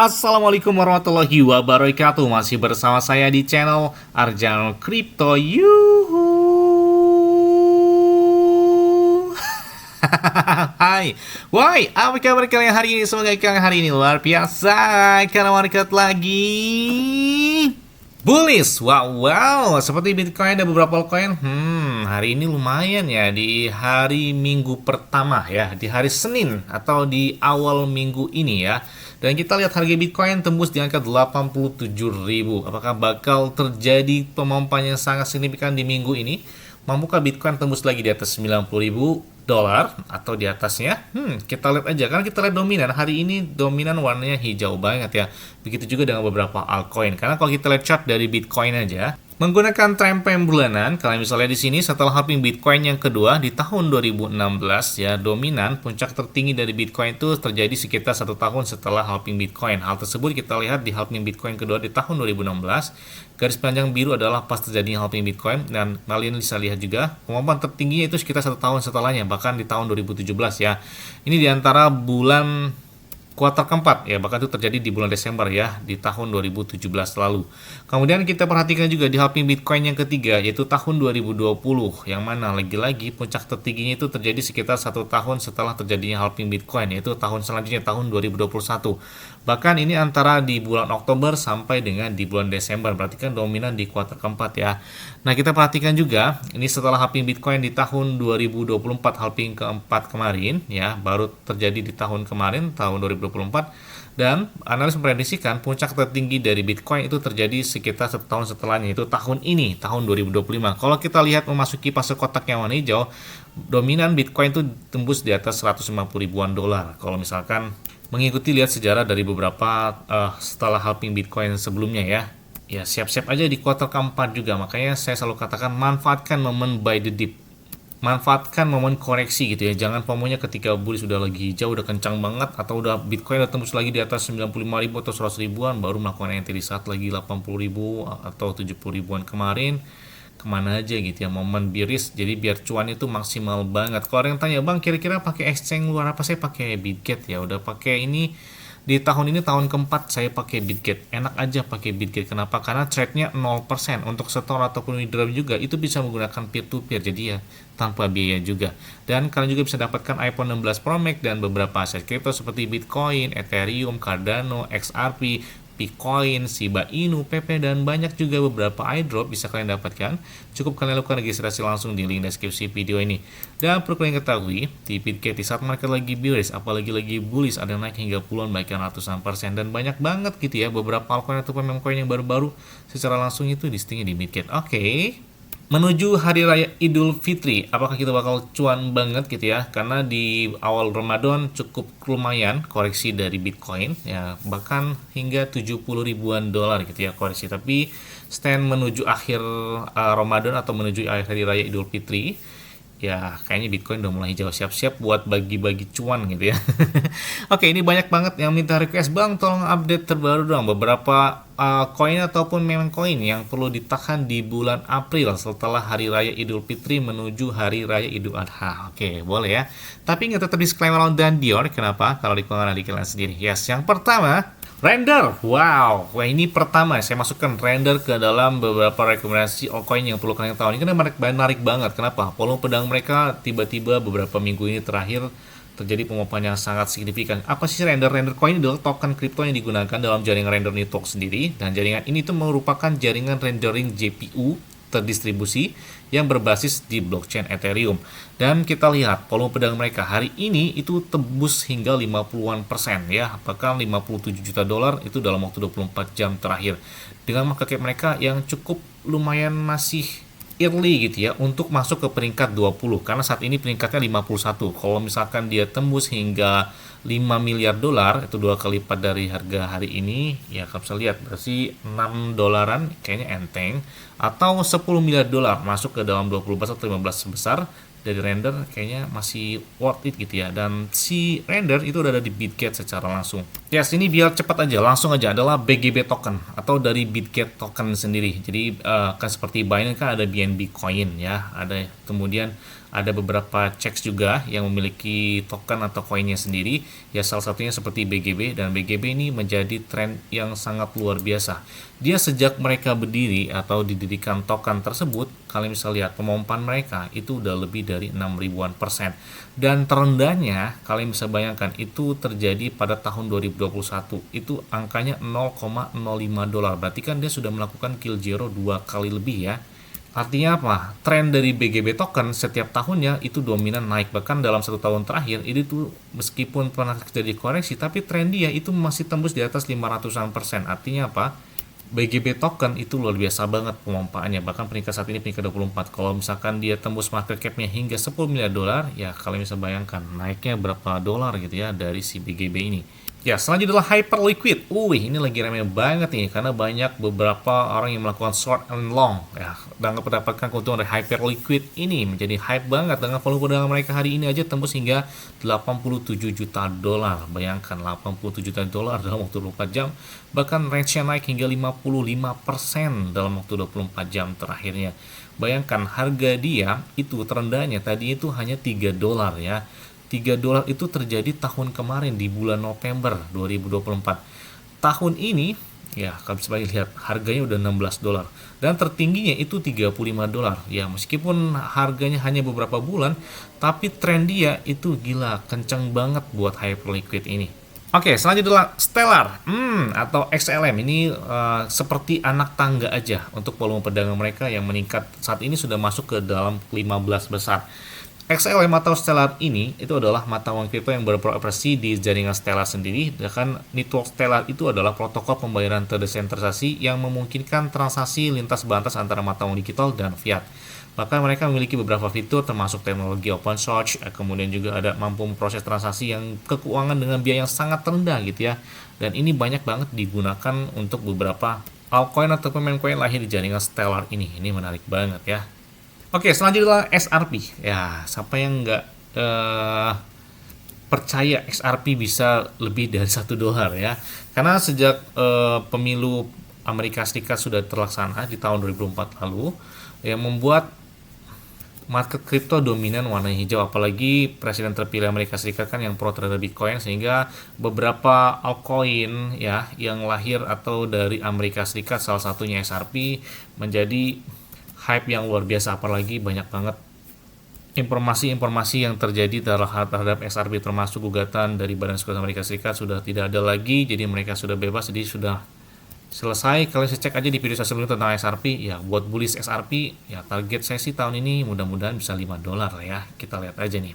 Assalamualaikum warahmatullahi wabarakatuh. Masih bersama saya di channel Arjano Crypto. Yuhu. Hai, why? Apa kabar kalian hari ini? Semoga kalian hari ini luar biasa karena market lagi bullish. Wow, seperti Bitcoin ada beberapa koin. Hari ini lumayan ya di hari Minggu pertama ya, di hari Senin atau di awal minggu ini ya. Dan kita lihat harga Bitcoin tembus di angka 87.000. Apakah bakal terjadi pemompan yang sangat signifikan di minggu ini? Mampukah Bitcoin tembus lagi di atas 90.000 dolar atau di atasnya? Kita lihat aja. Karena kita lihat dominan. Hari ini dominan warnanya hijau banget ya. Begitu juga dengan beberapa altcoin. Karena kalau kita lihat chart dari Bitcoin aja, menggunakan trendline bulanan, kalian bisa lihat di sini setelah halving Bitcoin yang kedua di tahun 2016 ya, dominan puncak tertinggi dari Bitcoin itu terjadi sekitar 1 tahun setelah halving Bitcoin. Hal tersebut kita lihat di halving Bitcoin kedua di tahun 2016. Garis panjang biru adalah pas terjadinya halving Bitcoin, dan kalian bisa lihat juga pemompan tertingginya itu sekitar 1 tahun setelahnya, bahkan di tahun 2017 ya. Ini diantara bulan kuartal keempat ya, bahkan itu terjadi di bulan Desember ya, di tahun 2017 lalu. Kemudian kita perhatikan juga di halving Bitcoin yang ketiga, yaitu tahun 2020, yang mana lagi-lagi puncak tertingginya itu terjadi sekitar 1 tahun setelah terjadinya halving Bitcoin, yaitu tahun selanjutnya, tahun 2021. Bahkan ini antara di bulan Oktober sampai dengan di bulan Desember, berarti kan dominan di kuartal keempat ya. Nah, kita perhatikan juga ini setelah halving Bitcoin di tahun 2024, halving keempat kemarin ya, baru terjadi di tahun kemarin, tahun 2024. Dan analis memprediksikan puncak tertinggi dari Bitcoin itu terjadi sekitar 1 tahun setelahnya, itu tahun ini, tahun 2025. Kalau kita lihat memasuki fase kotak yang warna hijau, dominan Bitcoin itu tembus di atas 150 ribuan dolar. Kalau misalkan mengikuti lihat sejarah dari beberapa setelah halving Bitcoin sebelumnya ya. Ya, siap-siap aja di kuartal keempat juga. Makanya saya selalu katakan manfaatkan momen buy the dip. Manfaatkan momen koreksi gitu ya. Jangan pomonya ketika bullish sudah lagi hijau, udah kencang banget, atau udah Bitcoin udah tembus lagi di atas 95.000 atau 100 ribuan baru melakukan entry di saat lagi 80.000 atau 70 ribuan kemarin. Kemana aja gitu ya, momen bearish. Jadi biar cuan itu maksimal banget. Kalau ada yang tanya, bang kira-kira pakai exchange luar apa? Saya pakai Bitget ya, udah pakai ini di tahun ini, tahun keempat saya pakai Bitget. Enak aja pakai Bitget. Kenapa? Karena trade-nya 0%. Untuk store ataupun withdraw juga itu bisa menggunakan peer to peer, jadi ya tanpa biaya juga. Dan kalian juga bisa dapatkan iPhone 16 Pro Max dan beberapa aset kripto seperti Bitcoin, Ethereum, Cardano, XRP, Bitcoin, Shiba Inu, PP, dan banyak juga beberapa airdrop bisa kalian dapatkan. Cukup kalian lakukan registrasi langsung di link deskripsi video ini. Dan perlu kalian ketahui, di Bitget di saat market lagi bearish, apalagi lagi bullish, ada yang naik hingga puluhan bahkan ratusan persen, dan banyak banget gitu ya beberapa altcoin atau meme coin yang baru-baru secara langsung itu listingnya di Bitget. Oke. Menuju Hari Raya Idul Fitri, apakah kita bakal cuan banget gitu ya? Karena di awal Ramadan cukup lumayan koreksi dari Bitcoin ya, bahkan hingga 70 ribuan dolar gitu ya koreksi. Tapi stand menuju akhir Ramadan atau menuju akhir Hari Raya Idul Fitri, ya kayaknya Bitcoin udah mulai hijau, siap-siap buat bagi-bagi cuan gitu ya. Oke, ini banyak banget yang minta request, bang tolong update terbaru dong beberapa koin ataupun meme coin yang perlu ditahan di bulan April setelah Hari Raya Idul Fitri menuju Hari Raya Idul Adha. Oke, boleh ya. Tapi nggak tetap disclaimer dan Dior. Kenapa? Kalau di kalian di kalian sendiri. Yes, yang pertama, render. Wow, wah ini pertama saya masukkan render ke dalam beberapa rekomendasi altcoin yang perlu kalian tahu. Ini kan menarik banget. Kenapa? Volume pedang mereka tiba-tiba beberapa minggu ini terakhir terjadi pemompan yang sangat signifikan. Apa sih render? Render coin adalah token kripto yang digunakan dalam jaringan render network sendiri, dan jaringan ini tuh merupakan jaringan rendering GPU terdistribusi yang berbasis di blockchain Ethereum. Dan kita lihat volume pedang mereka hari ini itu tembus hingga 50-an persen ya, bahkan 57 juta dolar itu dalam waktu 24 jam terakhir, dengan market cap mereka yang cukup lumayan masih early gitu ya untuk masuk ke peringkat 20, karena saat ini peringkatnya 51. Kalau misalkan dia tembus hingga 5 miliar dolar, itu 2 kali lipat dari harga hari ini ya, kalian bisa lihat berarti 6 dolaran kayaknya enteng, atau 10 miliar dolar masuk ke dalam 20 besar atau 15 besar dari render, kayaknya masih worth it gitu ya. Dan si render itu udah ada di Bitget secara langsung. Yes, ini biar cepat aja, langsung aja, adalah BGB token atau dari Bitget token sendiri. Jadi kan seperti Binance kan ada BNB coin ya, ada kemudian Ada beberapa checks juga yang memiliki token atau koinnya sendiri. Ya salah satunya seperti BGB, dan BGB ini menjadi tren yang sangat luar biasa. Dia sejak mereka berdiri atau didirikan token tersebut, kalian bisa lihat pemompan mereka itu udah lebih dari 6 ribuan persen. Dan terendahnya kalian bisa bayangkan itu terjadi pada tahun 2021. Itu angkanya 0,05 dolar. Berarti kan dia sudah melakukan kill zero 2 kali lebih ya. Artinya apa? Tren dari BGB token setiap tahunnya itu dominan naik. Bahkan dalam 1 tahun terakhir, ini tuh meskipun pernah terjadi koreksi, tapi tren dia itu masih tembus di atas 500-an persen. Artinya apa? BGB token itu luar biasa banget pemompaannya. Bahkan peringkat saat ini peringkat 24. Kalau misalkan dia tembus market cap-nya hingga 10 miliar dolar, ya kalian bisa bayangkan naiknya berapa dolar gitu ya dari si BGB ini. Ya, selanjutnya adalah Hyperliquid. Ini lagi ramai banget nih karena banyak beberapa orang yang melakukan short and long ya, dan mendapatkan keuntungan dari Hyperliquid ini menjadi hype banget dengan volume perdagangan mereka hari ini aja tembus hingga 87 juta dolar. Bayangkan 87 juta dolar dalam waktu 24 jam, bahkan range-nya naik hingga 55% dalam waktu 24 jam terakhirnya. Bayangkan harga dia itu terendahnya tadi itu hanya 3 dolar ya. 3 dolar itu terjadi tahun kemarin di bulan November 2024. Tahun ini ya kalau bisa lihat harganya udah 16 dolar dan tertingginya itu 35 dolar. Ya meskipun harganya hanya beberapa bulan, tapi tren dia itu gila kencang banget buat Hyperliquid ini. Oke, selanjutnya adalah Stellar atau XLM. Ini seperti anak tangga aja untuk volume perdagangan mereka yang meningkat saat ini sudah masuk ke dalam 15 besar. XLM atau Stellar ini itu adalah mata uang kripto yang beroperasi di jaringan Stellar sendiri. Dan network Stellar itu adalah protokol pembayaran terdesentralisasi yang memungkinkan transaksi lintas batas antara mata uang digital dan fiat. Bahkan mereka memiliki beberapa fitur termasuk teknologi open source, kemudian juga ada mampu memproses transaksi yang keuangan dengan biaya yang sangat rendah gitu ya. Dan ini banyak banget digunakan untuk beberapa altcoin atau pemain coin lahir di jaringan Stellar ini. Ini menarik banget ya. Oke, selanjutnya adalah XRP. Ya, siapa yang nggak percaya XRP bisa lebih dari 1 dolar ya? Karena sejak pemilu Amerika Serikat sudah terlaksana di tahun 2004 lalu, yang membuat market kripto dominan warna hijau, apalagi presiden terpilih Amerika Serikat kan yang pro terhadap Bitcoin, sehingga beberapa altcoin ya yang lahir atau dari Amerika Serikat, salah satunya XRP, menjadi hype yang luar biasa. Apalagi banyak banget informasi-informasi yang terjadi terhadap XRP, termasuk gugatan dari Badan Sekutu Amerika Serikat sudah tidak ada lagi, jadi mereka sudah bebas, jadi sudah selesai. Kalian cek aja di video saya sebelumnya tentang XRP ya. Buat bullish XRP ya, target saya sih tahun ini mudah-mudahan bisa 5 dolar ya. Kita lihat aja nih.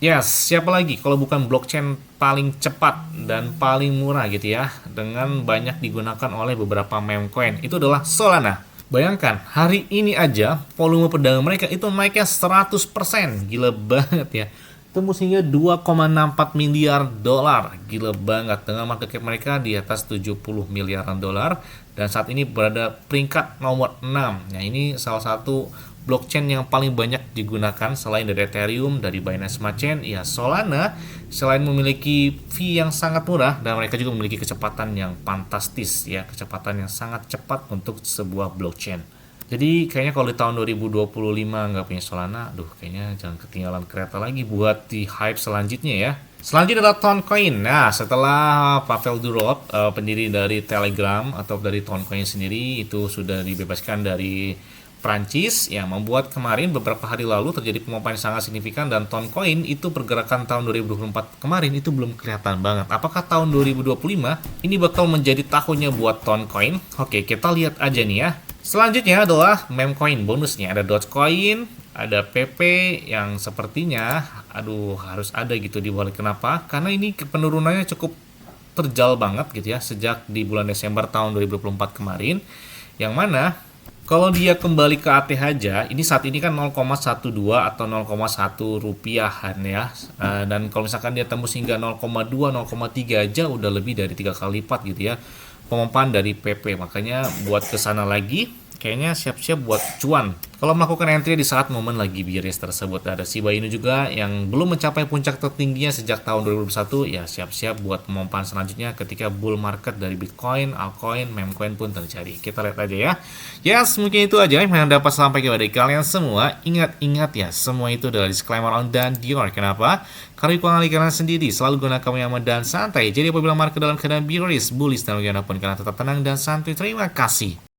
Yes, siapa lagi kalau bukan blockchain paling cepat dan paling murah gitu ya, dengan banyak digunakan oleh beberapa meme coin, itu adalah Solana. Bayangkan, hari ini aja volume perdagangan mereka itu naiknya 100%. Gila banget ya. Tembus hingga 2,64 miliar dolar. Gila banget. Dengan market cap mereka di atas 70 miliaran dolar. Dan saat ini berada peringkat nomor 6. Nah, ini salah satu blockchain yang paling banyak digunakan selain dari Ethereum, dari Binance Smart Chain, ya Solana. Selain memiliki fee yang sangat murah, dan mereka juga memiliki kecepatan yang fantastis ya, kecepatan yang sangat cepat untuk sebuah blockchain. Jadi kayaknya kalau di tahun 2025 nggak punya Solana, kayaknya jangan ketinggalan kereta lagi buat di hype selanjutnya ya. Selanjutnya adalah Toncoin. Nah, setelah Pavel Durov, pendiri dari Telegram atau dari Toncoin sendiri, itu sudah dibebaskan dari Prancis, yang membuat kemarin beberapa hari lalu terjadi pemompaan yang sangat signifikan, dan Toncoin itu pergerakan tahun 2024 kemarin itu belum kelihatan banget. Apakah tahun 2025 ini bakal menjadi tahunnya buat Toncoin? Oke, kita lihat aja nih ya. Selanjutnya adalah meme coin bonusnya. Ada Dogecoin, ada PP yang sepertinya harus ada gitu di wallet. Kenapa? Karena ini penurunannya cukup terjal banget gitu ya sejak di bulan Desember tahun 2024 kemarin, yang mana kalau dia kembali ke ATH aja, ini saat ini kan 0,12 atau 0,1 rupiahan ya. Dan kalau misalkan dia tembus hingga 0,2, 0,3 aja udah lebih dari 3 kali lipat gitu ya pemompaan dari PP. Makanya buat kesana lagi, kayaknya siap-siap buat cuan Kalau melakukan entry di saat momen lagi bearish tersebut, ada Shiba Inu juga yang belum mencapai puncak tertingginya sejak tahun 2021, ya siap-siap buat pemompaan selanjutnya ketika bull market dari Bitcoin, altcoin, memecoin pun terjadi. Kita lihat aja ya. Yes, mungkin itu aja yang dapat sampai kepada kalian semua. Ingat-ingat ya, semua itu adalah disclaimer on dan Dior. Kenapa? Karena keuangan kalian sendiri, selalu gunakan kamu yang aman dan santai. Jadi apabila market dalam keadaan bearish, bullish, dan bagaimanapun kalian tetap tenang dan santai. Terima kasih.